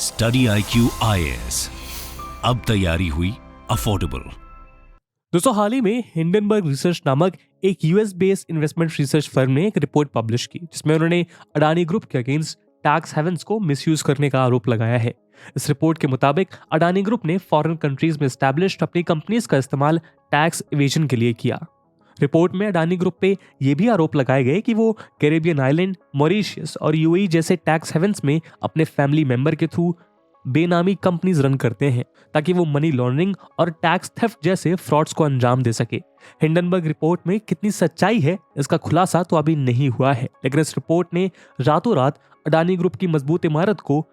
Study IQ IAS, अब तैयारी हुई अफोर्डेबल। दोस्तों, हाल ही में हिंडनबर्ग रिसर्च नामक एक US based investment research firm ने एक रिपोर्ट पब्लिश की जिसमें उन्होंने अडानी ग्रुप के अगेंस्ट टैक्स हेवंस को मिसयूज करने का आरोप लगाया है। इस रिपोर्ट के मुताबिक अडानी ग्रुप ने फॉरेन कंट्रीज में एस्टैब्लिश्ड अपनी कंपनीज का इस्तेमाल टैक्स इवेजन के लिए किया। रिपोर्ट में अडानी ग्रुप पे ये भी आरोप लगाए गए कि वो कैरेबियन आइलैंड, मॉरिशस और यूएई जैसे टैक्स हेवंस में अपने फैमिली मेंबर के थ्रू बेनामी कंपनीज रन करते हैं ताकि वो मनी लॉन्ड्रिंग और टैक्स थेफ्ट जैसे फ्रॉड्स को अंजाम दे सके। हिंडनबर्ग रिपोर्ट में कितनी सच्चाई है इसका खुलासा तो अभी नहीं हुआ है, लेकिन इस रिपोर्ट ने रातों रात अडानी ग्रुप की मजबूत इमारत को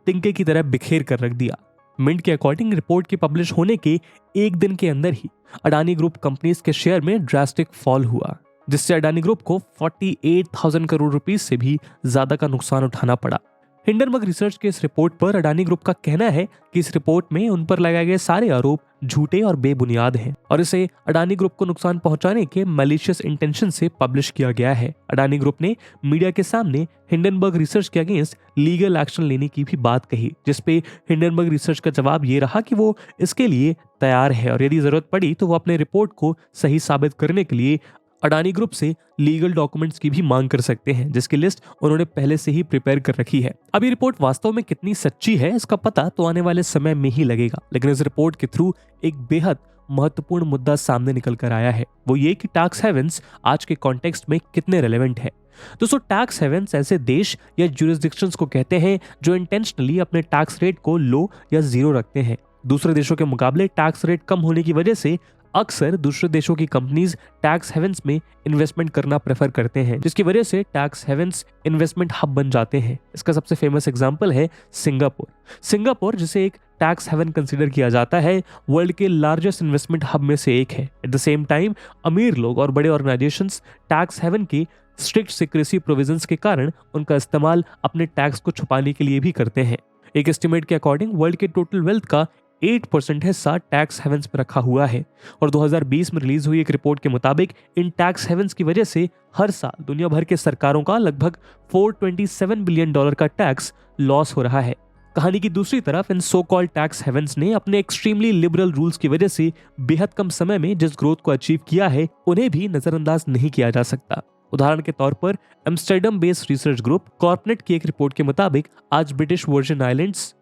तिनके की तरह बिखेर कर रख दिया। मिंट के अकॉर्डिंग रिपोर्ट के पब्लिश होने के एक दिन के अंदर ही अडानी ग्रुप कंपनीज के शेयर में ड्रास्टिक फॉल हुआ, जिससे अडानी ग्रुप को 48,000 करोड़ रुपीस से भी ज्यादा का नुकसान उठाना पड़ा। हिंडनबर्ग रिसर्च के इस रिपोर्ट पर अडानी ग्रुप का कहना है कि इस रिपोर्ट में उन पर लगाए गए सारे आरोप झूठे और बेबुनियाद हैं और इसे अडानी ग्रुप को नुकसान पहुंचाने के मैलिशियस इंटेंशन से पब्लिश किया गया है। अडानी ग्रुप ने मीडिया के सामने हिंडनबर्ग रिसर्च के अगेंस्ट लीगल एक्शन लेने की भी बात कही, जिसपे हिंडनबर्ग रिसर्च का जवाब ये रहा कि वो इसके लिए तैयार है और यदि जरूरत पड़ी तो वो अपने रिपोर्ट को सही साबित करने के लिए अडानी ग्रुप से लीगल डॉक्यूमेंट्स की भी मांग कर सकते हैं, जिसकी लिस्ट उन्होंने पहले से ही प्रिपेयर कर रखी है। अब ये रिपोर्ट वास्तव में कितनी सच्ची है इसका पता तो आने वाले समय में ही लगेगा, लेकिन इस रिपोर्ट के थ्रू एक बेहद महत्वपूर्ण मुद्दा सामने निकल कर आया है, वो ये कि टैक्स हेवंस आज के कॉन्टेक्स्ट में कितने रेलेवेंट है। दोस्तों, टैक्स हेवंस ऐसे देश या ज्यूरिसडिक्शंस को कहते हैं जो इंटेंशनली अपने टैक्स रेट को लो या जीरो रखते हैं। दूसरे देशों के मुकाबले टैक्स रेट कम होने की वजह से अक्सर दूसरे देशों की कंपनीज टैक्स हेवंस में इन्वेस्टमेंट करना प्रेफर करते हैं, जिसकी वजह से टैक्स हेवंस इन्वेस्टमेंट हब बन जाते हैं। इसका सबसे फेमस एग्जांपल है सिंगापुर। सिंगापुर, जिसे एक टैक्स हेवन कंसीडर किया जाता है, वर्ल्ड के लार्जेस्ट इन्वेस्टमेंट हब में से एक है। एट द सेम टाइम अमीर लोग और बड़े ऑर्गेनाइजेशंस टैक्स हेवन की स्ट्रिक्ट सिक्रेसी प्रोविजंस के कारण उनका इस्तेमाल अपने टैक्स को छुपाने के लिए भी करते हैं। एक एस्टिमेट के अकॉर्डिंग वर्ल्ड के टोटल वेल्थ का 8% हिस्सा टैक्स हेवंस में रखा हुआ है और 2020 में रिलीज हुई एक रिपोर्ट के मुताबिक इन टैक्स हेवंस की वजह से हर साल दुनिया भर के सरकारों का लगभग $427 बिलियन का टैक्स लॉस हो रहा है। कहानी की दूसरी तरफ इन सो कॉल्ड टैक्स हेवंस ने अपने एक्सट्रीमली लिबरल रूल्स की वजह से बेहद कम समय में जिस ग्रोथ को अचीव किया है उन्हें भी नजरअंदाज नहीं किया जा सकता। उदाहरण के तौर पर एम्स्टर्डम बेस्ड रिसर्च ग्रुप कॉर्पनेट की एक रिपोर्ट के मुताबिक आज ब्रिटिश वर्जिन आइलैंड्स,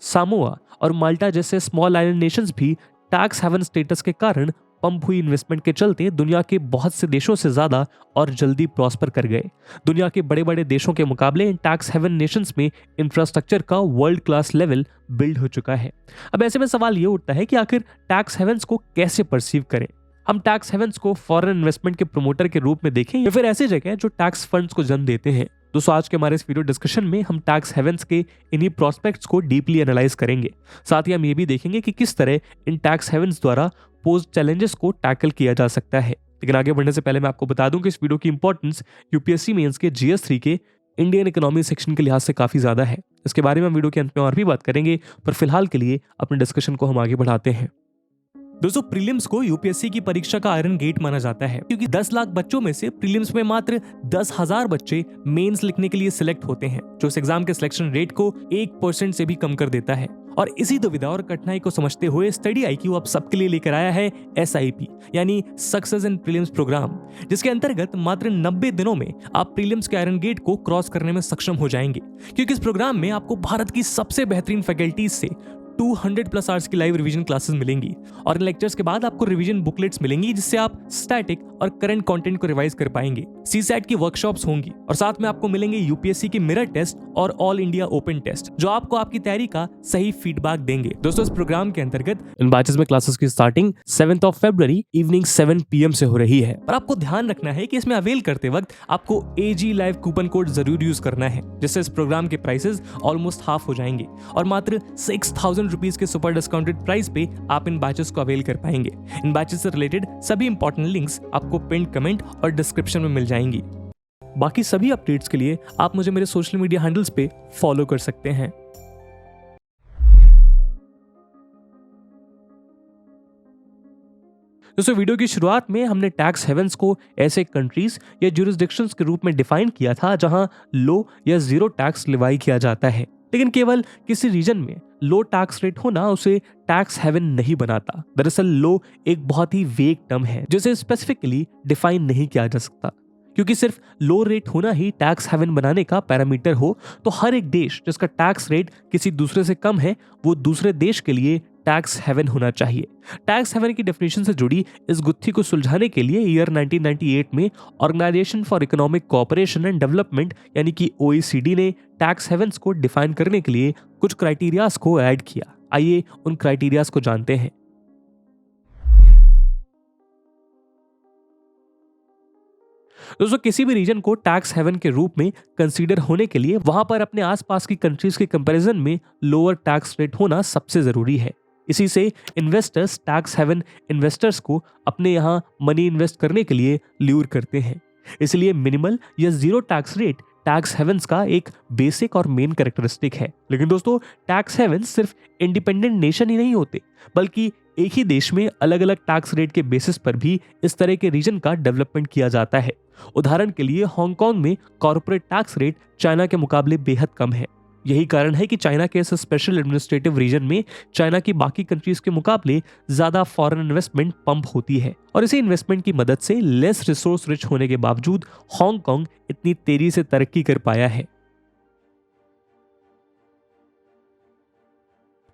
सामोआ और माल्टा जैसे स्मॉल आइलैंड नेशंस भी टैक्स हेवन स्टेटस के कारण पंप हुई इन्वेस्टमेंट के चलते दुनिया के बहुत से देशों से ज्यादा और जल्दी प्रॉस्पर कर गए। दुनिया के बड़े बड़े देशों के मुकाबले इन टैक्स हेवन नेशंस में इंफ्रास्ट्रक्चर का वर्ल्ड क्लास लेवल बिल्ड हो चुका है। अब ऐसे में सवाल ये उठता है कि आखिर टैक्स हेवंस को कैसे परसीव करें। हम टैक्स हेवंस को फॉरेन इन्वेस्टमेंट के प्रमोटर के रूप में देखें या फिर ऐसी जगह जो टैक्स फंड्स को जन्म देते हैं। दोस्तों, आज के हमारे इस वीडियो डिस्कशन में हम टैक्स हेवंस के इन्हीं प्रोस्पेक्ट्स को डीपली एनालाइज करेंगे। साथ ही हम ये भी देखेंगे कि किस तरह इन टैक्स हेवंस द्वारा पोज्ड चैलेंजेस को टैकल किया जा सकता है। लेकिन आगे बढ़ने से पहले मैं आपको बता दूं कि इस वीडियो की इंपॉर्टेंस यूपीएससी मेंस के GS3 के इंडियन इकोनॉमी सेक्शन के लिहाज से काफी ज्यादा है। इसके बारे में हम वीडियो के अंत में और भी बात करेंगे, पर फिलहाल के लिए अपने डिस्कशन को हम आगे बढ़ाते हैं। दोस्तों, प्रीलिम्स को यूपीएससी की परीक्षा का आयरन गेट माना जाता है क्योंकि 10 लाख बच्चों में से प्रीलिम्स में मात्र 10,000 बच्चे मेंस लिखने के लिए सिलेक्ट होते हैं, जो इस एग्जाम के सिलेक्शन रेट को 1% से भी कम कर देता है। और इसी दुविधा और कठिनाई को समझते हुए स्टडी IQ आप सबके लिए लेकर आया है SIP यानी सक्सेस इन प्रीलिम्स प्रोग्राम, जिसके अंतर्गत मात्र 90 दिनों में आप प्रीलिम्स के आयरन गेट को क्रॉस करने में सक्षम हो जाएंगे, क्योंकि इस प्रोग्राम में आपको भारत की सबसे बेहतरीन फैकल्टीज से 200+ आवर्स की लाइव रिवीजन क्लासेस मिलेंगी और इन लेक्चर्स के बाद आपको रिवीजन बुकलेट्स मिलेंगी जिससे आप स्टैटिक और करंट कंटेंट को रिवाइज कर पाएंगे। CSAT की वर्कशॉप्स होंगी और साथ में आपको मिलेंगे यूपीएससी के मिरर टेस्ट और ऑल इंडिया ओपन टेस्ट, जो आपको आपकी तैयारी का सही फीडबैक देंगे। दोस्तों, इस प्रोग्राम के अंतर्गत इन बैचेस में क्लासेस की स्टार्टिंग 7 फरवरी इवनिंग 7 PM से हो रही है। पर आपको ध्यान रखना है कि इसमें अवेल करते वक्त आपको AG लाइव कूपन कोड जरूर यूज करना है, जिससे इस प्रोग्राम के प्राइसेस ऑलमोस्ट हाफ हो जाएंगे और मात्र 6,000 रुपीज के सुपर डिस्काउंटेड प्राइस पे आप इन बैचेस को अवेल कर पाएंगे। इन बैचेस से रिलेटेड सभी इंपॉर्टेंट लिंक्स आपको पिन कमेंट और डिस्क्रिप्शन में मिल जाएंगी। बाकी सभी अपडेट्स के लिए आप मुझे मेरे सोशल मीडिया हैंडल्स पे फॉलो कर सकते हैं। दोस्तों, वीडियो की शुरुआत में हमने टैक्स हेवंस को ऐसे कंट्रीज या ज्यूरिसडिक्शंस के रूप में डिफाइन किया था जहां लो या जीरो टैक्स लिवाई किया जाता है। लेकिन केवल किसी रीजन में लो टैक्स रेट होना उसे टैक्स हेवन नहीं बनाता। दरअसल लो एक बहुत ही वेग टर्म है जिसे स्पेसिफिकली डिफाइन नहीं किया जा सकता। क्योंकि सिर्फ लो रेट होना ही टैक्स हेवन बनाने का पैरामीटर हो तो हर एक देश जिसका टैक्स रेट किसी दूसरे से कम है वो दूसरे देश के लिए टैक्स हेवन होना चाहिए। टैक्स हेवन की डेफिनेशन से जुड़ी इस गुत्थी को सुलझाने के लिए ईयर 1998 में organisation for economic cooperation and development यानी कि OECD ने टैक्स हेवंस को डिफाइन करने के लिए कुछ क्राइटेरियाज को ऐड किया। आइए उन क्राइटेरियाज को जानते हैं। दोस्तों, किसी भी रीजन को टैक्स हेवन के रूप में कंसीडर होने के लिए वहां पर अपने आसपास की कंट्रीज के कंपैरिजन में लोअर टैक्स रेट होना सबसे जरूरी है। इसी से इन्वेस्टर्स टैक्स हेवन इन्वेस्टर्स को अपने यहां मनी इन्वेस्ट करने के लिए ल्यूर करते हैं। इसलिए मिनिमल या zero tax rate tax havens का एक बेसिक और मेन कैरेक्टरिस्टिक है। लेकिन दोस्तों, टैक्स हेवंस सिर्फ इंडिपेंडेंट नेशन ही नहीं होते, बल्कि एक ही देश में अलग अलग टैक्स रेट के बेसिस पर भी इस तरह के रीजन का डेवलपमेंट किया जाता है। उदाहरण के लिए हांगकांग में कॉर्पोरेट टैक्स रेट चाइना के मुकाबले बेहद कम है। यही कारण है कि चाइना के इस स्पेशल एडमिनिस्ट्रेटिव रीजन में चाइना की बाकी कंट्रीज के मुकाबले ज्यादा फॉरेन इन्वेस्टमेंट पंप होती है और इसी इन्वेस्टमेंट की मदद से लेस रिसोर्स रिच होने के बावजूद हांगकांग इतनी तेजी से तरक्की कर पाया है।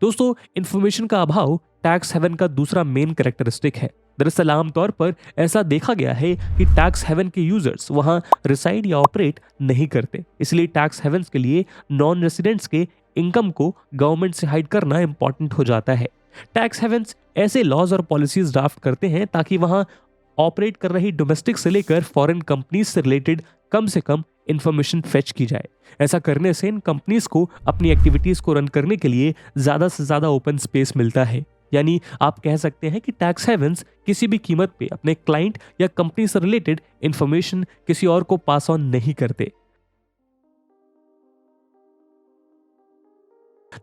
दोस्तों, इंफॉर्मेशन का अभाव टैक्स हेवन का दूसरा मेन कैरेक्टरिस्टिक है। दरअसल आमतौर पर ऐसा देखा गया है कि टैक्स हेवन के यूजर्स वहां रिसाइड या ऑपरेट नहीं करते। इसलिए टैक्स हेवंस के लिए नॉन रेसिडेंट्स के इनकम को गवर्नमेंट से हाइड करना इंपॉर्टेंट हो जाता है। टैक्स हेवंस ऐसे लॉज और पॉलिसीज ड्राफ्ट करते हैं ताकि वहां ऑपरेट कर रही डोमेस्टिक से लेकर फॉरेन कंपनीज से रिलेटेड कम से कम इंफॉर्मेशन फेच की जाए। ऐसा करने से इन कंपनीज को अपनी एक्टिविटीज को रन करने के लिए ज्यादा से ज्यादा ओपन स्पेस मिलता है। यानी आप कह सकते हैं कि टैक्स हेवंस किसी भी कीमत पे अपने क्लाइंट या कंपनी से रिलेटेड इंफॉर्मेशन किसी और को पास ऑन नहीं करते।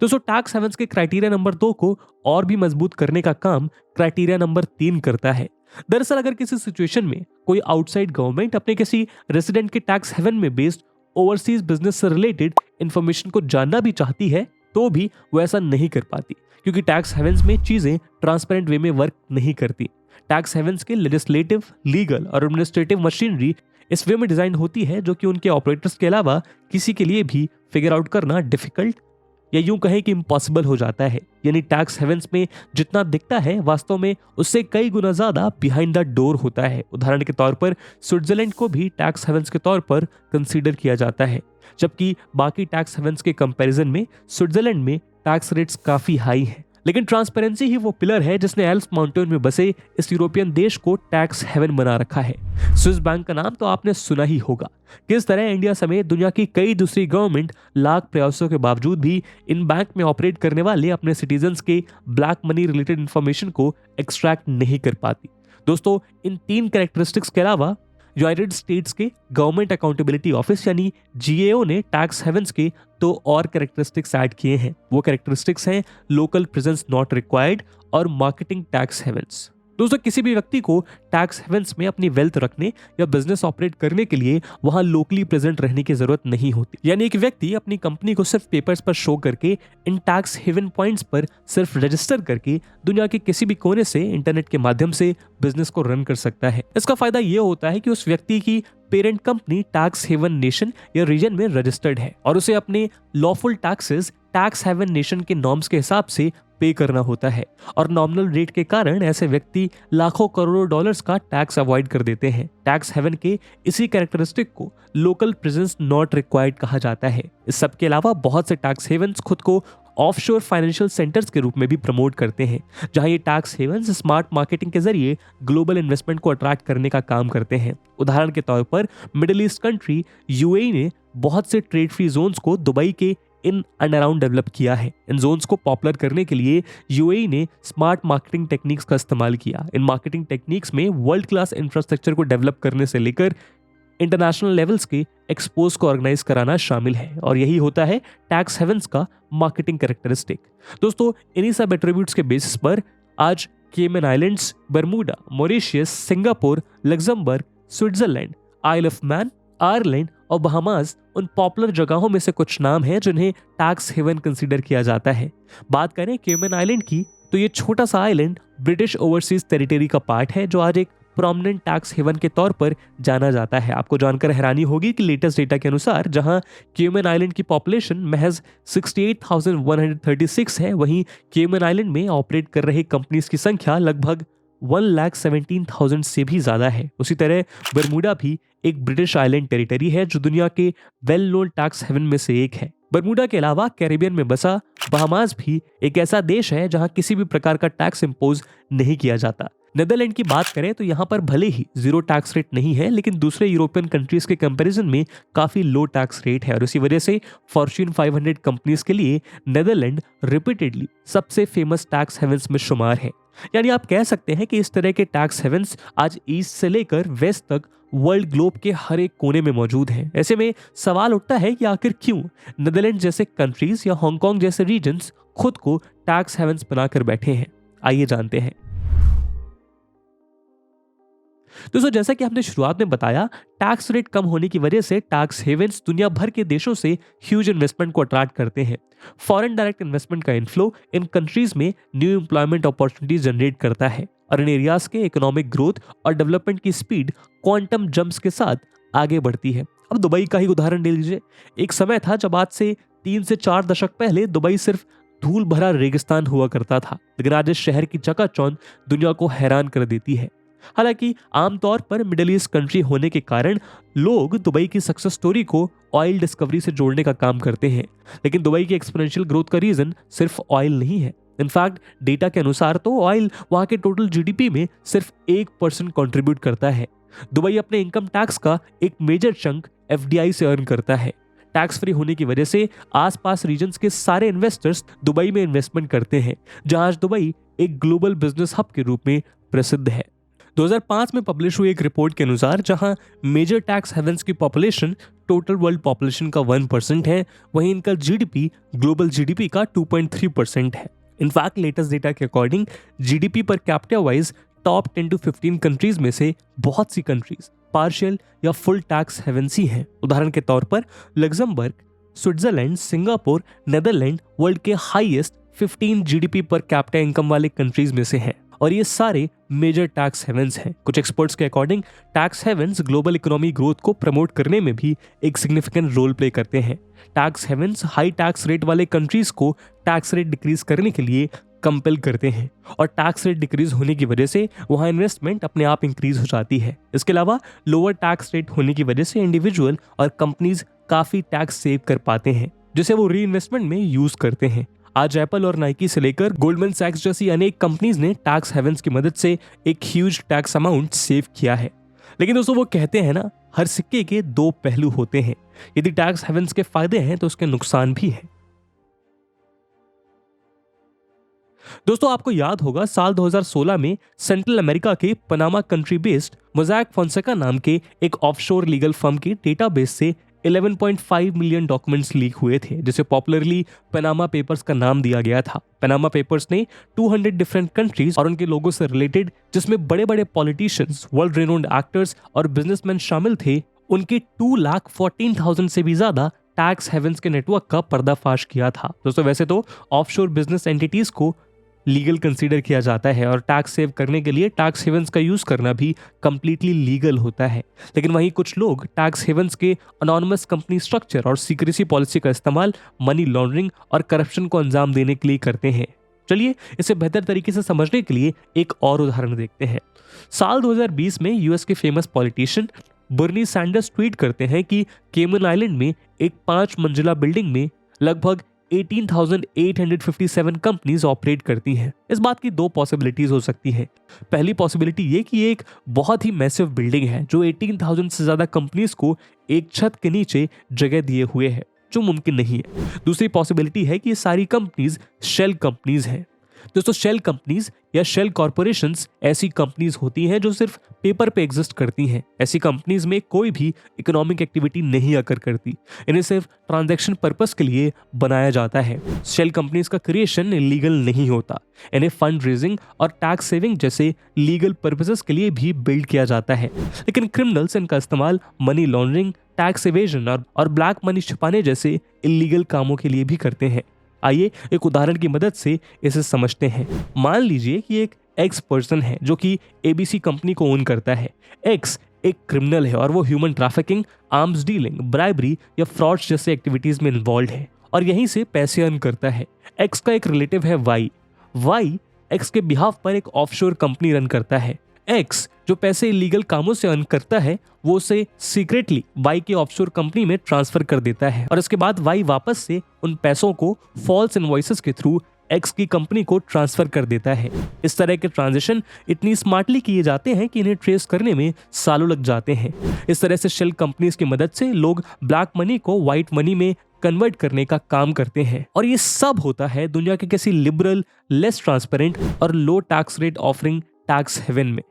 दोस्तों, टैक्स हेवंस के क्राइटेरिया नंबर 2 को और भी मजबूत करने का काम क्राइटेरिया नंबर 3 करता है। दरअसल अगर किसी सिचुएशन में कोई आउटसाइड गवर्नमेंट अपने किसी रेसिडेंट के टैक्स हेवन में बेस्ड ओवरसीज बिजनेस से रिलेटेड इंफॉर्मेशन को जानना भी चाहती है तो भी वो ऐसा नहीं कर पाती, क्योंकि टैक्स हेवंस में चीजें ट्रांसपेरेंट वे में वर्क नहीं करती। टैक्स हेवंस के लेजिस्लेटिव, लीगल और एडमिनिस्ट्रेटिव मशीनरी इस वे में डिजाइन होती है जो कि उनके ऑपरेटर्स के अलावा किसी के लिए भी फिगर आउट करना डिफिकल्ट या यूं कहें कि इम्पॉसिबल हो जाता है। यानी टैक्स हेवंस में जितना दिखता है वास्तव में उससे कई गुना ज्यादा बिहाइंड द डोर होता है। उदाहरण के तौर पर स्विट्जरलैंड को भी टैक्स हेवंस के तौर पर कंसीडर किया जाता है, जबकि बाकी टैक्स हेवंस के कंपैरिजन में स्विट्जरलैंड में टैक्स रेट्स काफी हाई हैं। लेकिन ट्रांसपेरेंसी ही वो पिलर है जिसने एल्प्स माउंटेन में बसे इस यूरोपियन देश को टैक्स हेवन बना रखा है। स्विस बैंक का नाम तो आपने सुना ही होगा। किस तरह इंडिया समेत दुनिया की कई दूसरी गवर्नमेंट लाख प्रयासों के बावजूद भी इन बैंक में ऑपरेट करने वाले अपने सिटीजन्स के ब्लैक मनी रिलेटेड इंफॉर्मेशन को एक्सट्रैक्ट नहीं कर पाती। दोस्तों, इन 3 कैरेक्टरिस्टिक्स के अलावा यूनाइटेड स्टेट्स के गवर्नमेंट अकाउंटेबिलिटी ऑफिस यानी GAO ने टैक्स हेवंस के 2 और कैरेक्टरिस्टिक्स ऐड किए हैं। वो कैरेक्टरिस्टिक्स हैं लोकल प्रेजेंस नॉट रिक्वायर्ड और मार्केटिंग टैक्स हेवंस। दोस्तों, किसी भी व्यक्ति को टैक्स हेवंस में अपनी वेल्थ रखने या बिजनेस ऑपरेट करने के लिए वहां लोकली प्रेजेंट रहने की जरूरत नहीं होती। यानी एक व्यक्ति अपनी कंपनी को सिर्फ पेपर्स पर शो करके इन टैक्स हेवन पॉइंट्स पर सिर्फ रजिस्टर करके दुनिया के किसी भी कोने से इंटरनेट के माध्यम से बिजनेस को रन कर सकता है। इसका फायदा यह होता है कि उस व्यक्ति की parent company tax haven nation या रीजन में रजिस्टर्ड है और उसे अपने lawful taxes tax haven nation के नॉर्म्स के हिसाब से पे करना होता है और नॉमिनल रेट के कारण ऐसे व्यक्ति लाखों करोड़ों डॉलर्स का टैक्स अवॉइड कर देते हैं। टैक्स हेवन के इसी कैरेक्टरिस्टिक को लोकल प्रेजेंस नॉट रिक्वायर्ड कहा जाता है। इस सब के अलावा बहुत से टैक्स हेवंस खुद को ऑफशोर फाइनेंशियल सेंटर्स के रूप में भी प्रमोट करते हैं, जहां ये टैक्स हेवंस स्मार्ट मार्केटिंग के जरिए ग्लोबल इन्वेस्टमेंट को अट्रैक्ट करने का काम करते हैं। उदाहरण के तौर पर मिडिल ईस्ट कंट्री UAE ने बहुत से ट्रेड फ्री जोन्स को दुबई के इन एंड अराउंड डेवलप किया है। इन जोन्स को पॉपुलर करने के लिए UAE ने स्मार्ट मार्केटिंग टेक्निक्स का इस्तेमाल किया। इन मार्केटिंग टेक्निक्स में वर्ल्ड क्लास इंफ्रास्ट्रक्चर को डेवलप करने से लेकर इंटरनेशनल लेवल्स के एक्सपोज को ऑर्गेनाइज कराना शामिल है और यही होता है टैक्स हेवंस का मार्केटिंग कैरेक्टरिस्टिक। दोस्तों, इन्हीं सब एट्रीब्यूट्स के बेसिस पर आज Cayman Islands, Bermuda, Mauritius, Singapore, Luxembourg, Switzerland, Isle of Man, Ireland और बहामास उन पॉपुलर जगहों में से कुछ नाम हैं जिन्हें टैक्स हेवन कंसीडर किया जाता है। बात करें केमन आइलैंड की, तो ये छोटा सा आइलैंड ब्रिटिश ओवरसीज टेरिटरी का पार्ट है जो आज एक प्रोमिनेंट टैक्स हेवन के तौर पर जाना जाता है। आपको जानकर हैरानी होगी कि लेटेस्ट डेटा के अनुसार जहां केमन आइलैंड की पॉपुलेशन महज 68,136 है, वहीं केमन आइलैंड में ऑपरेट कर रहे कंपनीज की संख्या लगभग 1,17,000 से भी ज्यादा है। उसी तरह बरमूडा भी एक ब्रिटिश आइलैंड टेरिटरी है जो दुनिया के वेल नोन टैक्स हेवन में से एक है। बरमूडा के अलावा कैरिबियन में बसा बहामास भी एक ऐसा देश है जहां किसी भी प्रकार का टैक्स इंपोज नहीं किया जाता। नेदरलैंड की बात करें तो यहाँ पर भले ही जीरो टैक्स रेट नहीं है, लेकिन दूसरे यूरोपियन कंट्रीज के कंपैरिजन में काफी लो टैक्स रेट है और इसी वजह से फॉर्च्यून 500 कंपनीज के लिए नेदरलैंड रिपीटेडली सबसे फेमस टैक्स हेवंस में शुमार है। यानी आप कह सकते हैं कि इस तरह के टैक्स हेवंस आज ईस्ट से लेकर वेस्ट तक वर्ल्ड ग्लोब के हर एक कोने में मौजूद हैं। ऐसे में सवाल उठता है कि आखिर क्यों नेदरलैंड जैसे कंट्रीज या हांगकांग जैसे रीजन्स खुद को टैक्स हेवंस बनाकर बैठे हैं। आइए जानते हैं। दोस्तों, जैसा कि हमने शुरुआत में बताया, टैक्स रेट कम होने की वजह से टैक्स हेवंस दुनिया भर के देशों से ह्यूज इन्वेस्टमेंट को अट्रैक्ट करते हैं। फॉरेन डायरेक्ट इन्वेस्टमेंट का इनफ्लो इन कंट्रीज में न्यू एम्प्लॉयमेंट अपॉर्चुनिटीज जनरेट करता है और इन एरियाज के इकोनॉमिक ग्रोथ और डेवलपमेंट की स्पीड क्वांटम जंप्स के साथ आगे बढ़ती है। अब दुबई का ही उदाहरण ले लीजिए। एक समय था जब आज से 3 से 4 दशक पहले दुबई सिर्फ धूल भरा रेगिस्तान हुआ करता था, लेकिन आज इस शहर की चकाचौंध दुनिया को हैरान कर देती है। हालांकि आमतौर पर मिडिल ईस्ट कंट्री होने के कारण लोग दुबई की सक्सेस स्टोरी को ऑयल डिस्कवरी से जोड़ने का काम करते हैं, लेकिन दुबई की एक्सपोनेंशियल ग्रोथ का रीजन सिर्फ ऑयल नहीं है। इनफैक्ट डेटा के अनुसार तो ऑयल वहां के टोटल जीडीपी में सिर्फ 1% कंट्रीब्यूट करता है। दुबई अपने इनकम टैक्स का एक मेजर चंक एफडीआई से अर्न करता है। टैक्स फ्री होने की वजह से आसपास रीजन्स के सारे इन्वेस्टर्स दुबई में इन्वेस्टमेंट करते हैं, जहां आज दुबई एक ग्लोबल बिजनेस हब के रूप में प्रसिद्ध है। 2005 में पब्लिश हुई एक रिपोर्ट के अनुसार जहां मेजर टैक्स हेवंस की पॉपुलेशन टोटल वर्ल्ड पॉपुलेशन का 1% है, वहीं इनका जीडीपी ग्लोबल जीडीपी का 2.3% है। इनफैक्ट लेटेस्ट डेटा के according GDP per capita wise top 10 to 15 countries में से बहुत सी कंट्रीज पार्शियल या फुल टैक्स हेवंस ही हैं। उदाहरण के तौर पर Luxembourg, Switzerland, Singapore, Netherland world के highest 15 GDP per capita income वाले कंट्रीज में से हैं और ये सारे मेजर टैक्स हेवंस हैं। कुछ एक्सपर्ट्स के according tax havens global economy growth को प्रमोट करने में भी एक सिग्निफिकेंट रोल प्ले करते हैं। Tax havens high tax rate वाले कंट्रीज को टैक्स रेट डिक्रीज करने के लिए कंपेल करते हैं और टैक्स रेट डिक्रीज होने की वजह से वहां इन्वेस्टमेंट अपने आप इंक्रीज हो जाती है। इसके अलावा लोअर टैक्स रेट होने की वजह से इंडिविजुअल और कंपनीज काफी टैक्स सेव कर पाते हैं, जिसे वो री इन्वेस्टमेंट में यूज करते हैं। आज एप्पल और नाइकी से लेकर गोल्डमैन सैक्स जैसी अनेक कंपनीज ने टैक्स हेवंस की मदद से एक ह्यूज टैक्स अमाउंट सेव किया है। लेकिन दोस्तों, वो कहते हैं ना, हर सिक्के के 2 पहलू होते हैं। यदि टैक्स हेवंस के फायदे हैं तो उसके नुकसान भी हैं। दोस्तों, आपको याद होगा साल 2016 में सेंट्रल अमेरिका के Panama country based Mossack Fonseca नाम के एक ऑफशोर लीगल फर्म के डेटाबेस से 11.5 मिलियन डॉक्यूमेंट्स लीक हुए थे, जिसे पॉपुलरली पनामा पेपर्स का नाम दिया गया था। पनामा पेपर्स ने 200 डिफरेंट कंट्रीज और उनके लोगों से रिलेटेड, जिसमें बड़े बड़े पॉलिटिशियंस, वर्ल्ड रेनोन्ड एक्टर्स और बिजनेसमैन शामिल थे, उनके 2,14,000 से भी ज्यादा टैक्स हेवंस के नेटवर्क का पर्दाफाश किया था। दोस्तों, वैसे तो ऑफशोर बिजनेस एंटिटीज को लीगल कंसीडर किया जाता है और टैक्स सेव करने के लिए टैक्स हेवंस का यूज करना भी कंप्लीटली लीगल होता है, लेकिन वहीं कुछ लोग टैक्स हेवंस के अनोनिमस कंपनी स्ट्रक्चर और सीक्रेसी पॉलिसी का इस्तेमाल मनी लॉन्ड्रिंग और करप्शन को अंजाम देने के लिए करते हैं। चलिए इसे बेहतर तरीके से समझने के लिए एक और उदाहरण देखते हैं। साल 2020 में यूएस के famous politician Bernie Sanders tweet करते हैं कि केमन आइलैंड में एक 5 मंजिला बिल्डिंग में लगभग 18,857 कंपनीज ऑपरेट करती हैं। इस बात की 2 पॉसिबिलिटीज हो सकती हैं। पहली पॉसिबिलिटी ये कि एक बहुत ही मैसिव बिल्डिंग है जो 18,000 से ज्यादा कंपनीज को एक छत के नीचे जगह दिए हुए है, जो मुमकिन नहीं है। दूसरी पॉसिबिलिटी है कि ये सारी कंपनीज शेल कंपनीज हैं। दोस्तों, शेल कंपनीज या शेल कॉर्पोरेशंस ऐसी कंपनीज होती हैं जो सिर्फ पेपर पे एग्जिस्ट करती हैं। ऐसी कंपनीज में कोई भी इकोनॉमिक एक्टिविटी नहीं अकर करती, इन्हें सिर्फ ट्रांजैक्शन पर्पस के लिए बनाया जाता है। शेल कंपनीज का क्रिएशन लीगल नहीं होता, इन्हें फंड रेजिंग और टैक्स सेविंग जैसे लीगल पर्पसेस के लिए भी बिल्ड किया जाता है। लेकिन क्रिमिनल्स इनका इस्तेमाल मनी लॉन्ड्रिंग, टैक्स एवेजन और ब्लैक मनी छुपाने जैसे इलीगल कामों के लिए भी करते हैं। आइए एक उदाहरण की मदद से इसे समझते हैं। मान लीजिए कि एक एक्स पर्सन है जो कि एबीसी कंपनी को ओन करता है। एक्स एक क्रिमिनल है और वो human trafficking, arms dealing, bribery या फ्रॉड्स जैसे एक्टिविटीज में इन्वॉल्व है और यहीं से पैसे अर्न करता है। एक्स का एक रिलेटिव है वाई। वाई एक्स के बिहाफ पर एक ऑफशोर कंपनी रन करता है। एक्स जो पैसे इलीगल कामों से अर्न करता है वो उसे सीक्रेटली वाई के ऑफशोर कंपनी में ट्रांसफर कर देता है और इसके बाद वाई वापस से उन पैसों को फॉल्स इनवॉइसेस के थ्रू एक्स की कंपनी को ट्रांसफर कर देता है। इस तरह के ट्रांजैक्शन इतनी स्मार्टली किए जाते हैं कि इन्हें ट्रेस करने में सालों लग जाते हैं। इस तरह से शेल कंपनीज की मदद से लोग ब्लैक मनी को व्हाइट मनी में कन्वर्ट करने का काम करते हैं और ये सब होता है दुनिया के किसी लिबरल, लेस ट्रांसपेरेंट और low tax rate offering tax haven में।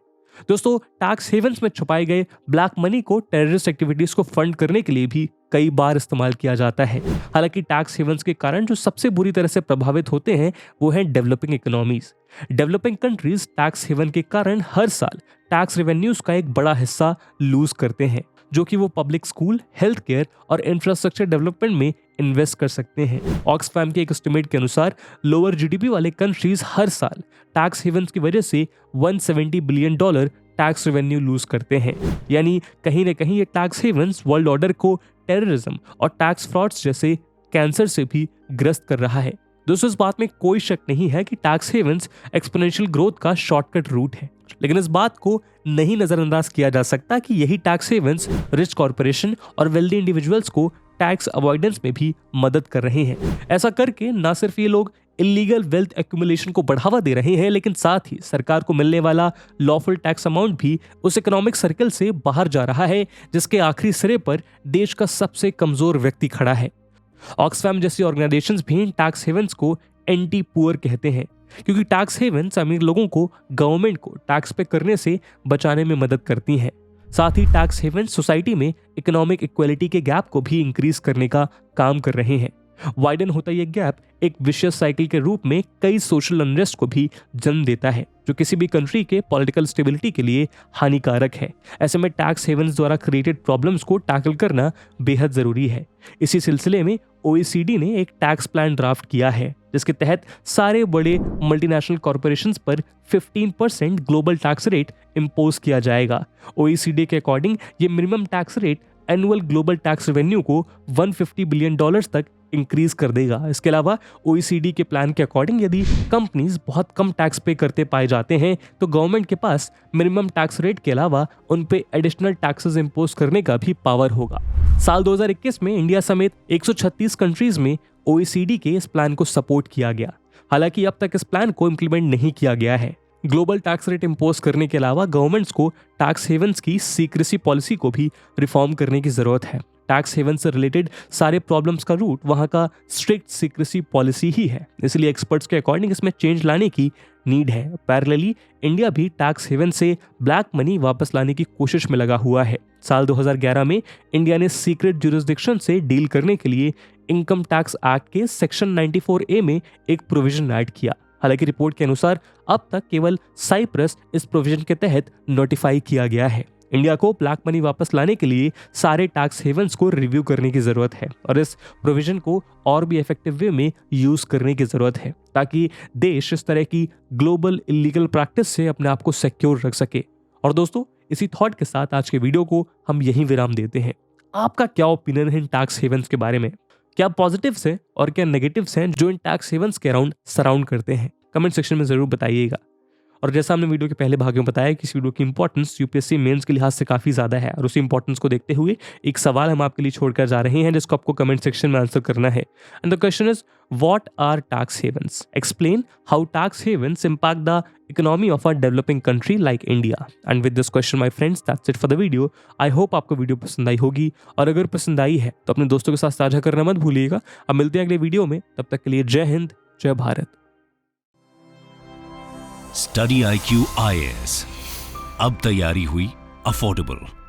दोस्तों, टैक्स हेवंस में छुपाए गए ब्लैक मनी को टेररिस्ट एक्टिविटीज को फंड करने के लिए भी कई बार इस्तेमाल किया जाता है। हालांकि टैक्स हेवंस के कारण जो सबसे बुरी तरह से प्रभावित होते हैं वो हैं developing economies. Developing countries tax haven के कारण हर साल टैक्स रेवेन्यूज का एक बड़ा हिस्सा लूज करते हैं जो कि वो पब्लिक स्कूल, हेल्थ केयर और इंफ्रास्ट्रक्चर डेवलपमेंट में इन्वेस्ट कर सकते हैं। ऑक्सफैम के एक एस्टिमेट के अनुसार लोअर जीडीपी वाले कंट्रीज हर साल टैक्स हेवंस की वजह से $170 बिलियन टैक्स रेवेन्यू लूज करते हैं। यानी कहीं ना कहीं ये टैक्स हेवंस वर्ल्ड ऑर्डर को टेररिज्म और टैक्स फ्रॉड्स जैसे कैंसर से भी ग्रस्त कर रहा है। दोस्तों, इस बात में कोई शक नहीं है कि टैक्स हेवंस एक्सपोनेंशियल ग्रोथ का शॉर्टकट रूट है, लेकिन इस बात को नहीं नजरअंदाज किया जा सकता कि यही टैक्स हेवंस रिच कॉर्पोरेशन और वेल्दी इंडिविजुअल्स को टैक्स अवॉइडेंस में भी मदद कर रहे हैं। ऐसा करके ना सिर्फ ये लोग इलीगल वेल्थ एक्यूमुलेशन को बढ़ावा दे रहे हैं, लेकिन साथ ही सरकार को मिलने वाला लॉफुल टैक्स अमाउंट भी उस इकोनॉमिक सर्कल से बाहर जा रहा है जिसके आखिरी सिरे पर देश का सबसे कमजोर व्यक्ति खड़ा है। ऑक्सफैम जैसी ऑर्गेनाइजेशंस भी टैक्स हेवंस को एंटी पुअर कहते हैं क्योंकि टैक्स हेवंस अमीर लोगों को गवर्नमेंट को टैक्स पे करने से बचाने में मदद करती हैं। साथ ही टैक्स हेवंस सोसाइटी में इकोनॉमिक इक्वालिटी के गैप को भी इंक्रीज करने का काम कर रहे हैं। वाइडन होता यह गैप एक विशियस साइकिल के रूप में कई सोशल अनरेस्ट को भी जन्म देता है जो किसी भी कंट्री के पॉलिटिकल स्टेबिलिटी के लिए हानिकारक है। ऐसे में टैक्स हेवंस द्वारा क्रिएटेड प्रॉब्लम्स को टैकल करना बेहद जरूरी है। इसी सिलसिले में OECD ने एक टैक्स प्लान ड्राफ्ट किया है जिसके तहत सारे बड़े मल्टीनेशनल कॉर्पोरेशंस पर 15% ग्लोबल टैक्स रेट इम्पोज किया जाएगा। OECD के अकॉर्डिंग ये minimum tax rate annual global tax revenue को $150 बिलियन तक इंक्रीज कर देगा। इसके अलावा OECD के प्लान के अकॉर्डिंग यदि कंपनीज बहुत कम टैक्स पे करते पाए जाते हैं तो गवर्नमेंट के पास मिनिमम टैक्स रेट के अलावा उन पे एडिशनल टैक्सेस इंपोज करने का भी पावर होगा। साल 2021 में इंडिया समेत 136 कंट्रीज में OECD के इस प्लान को सपोर्ट किया गया। हालांकि अब तक इस प्लान को इम्प्लीमेंट नहीं किया गया है। ग्लोबल टैक्स रेट इंपोज करने के अलावा गवर्नमेंट्स को टैक्स हेवंस की सीक्रेसी पॉलिसी को भी रिफॉर्म करने की जरूरत है। टैक्स हेवन से रिलेटेड सारे प्रॉब्लम्स का रूट वहां का स्ट्रिक्ट सीक्रेसी पॉलिसी ही है, इसलिए एक्सपर्ट्स के अकॉर्डिंग इसमें चेंज लाने की नीड है। पैरेलली इंडिया भी टैक्स हेवन से ब्लैक मनी वापस लाने की कोशिश में लगा हुआ है। साल 2011 में इंडिया ने सीक्रेट ज्यूरिसडिक्शन से डील करने के लिए इनकम टैक्स एक्ट के सेक्शन 94A में एक प्रोविजन ऐड किया। हालांकि रिपोर्ट के अनुसार अब तक केवल साइप्रस इस प्रोविजन के तहत नोटिफाई किया गया है। इंडिया को ब्लैक मनी वापस लाने के लिए सारे टैक्स हेवंस को रिव्यू करने की जरूरत है और इस प्रोविजन को और भी इफेक्टिव वे में यूज करने की जरूरत है ताकि देश इस तरह की ग्लोबल इलीगल प्रैक्टिस से अपने आप को सिक्योर रख सके। और दोस्तों, इसी थॉट के साथ आज के वीडियो को हम यहीं विराम देते हैं। आपका क्या ओपिनियन है इन टैक्स हेवंस के बारे में? क्या पॉजिटिव्स हैं और क्या नेगेटिव्स हैं जो इन टैक्स हेवंस के अराउंड सराउंड करते हैं? कमेंट सेक्शन में जरूर बताइएगा। और जैसा हमने वीडियो के पहले भाग में बताया कि इस वीडियो की इंपॉर्टेंस यूपीएससी मेंस के लिहाज से काफी ज्यादा है और उसी इंपॉर्टेंस को देखते हुए एक सवाल हम आपके लिए छोड़कर जा रहे हैं जिसको आपको कमेंट सेक्शन में आंसर करना है। And the question is, what are tax havens? Explain how tax havens impact the economy of a developing country like India. And with this question my friends, that's it for the video. I hope आपको video पसंद आई होगी और अगर पसंद आई है तो अपने दोस्तों के साथ साझा करना मत भूलिएगा। अब मिलते हैं अगले वीडियो में, तब तक के लिए जय हिंद, जय भारत। स्टडी IQ IAS, अब तैयारी हुई अफोर्डेबल।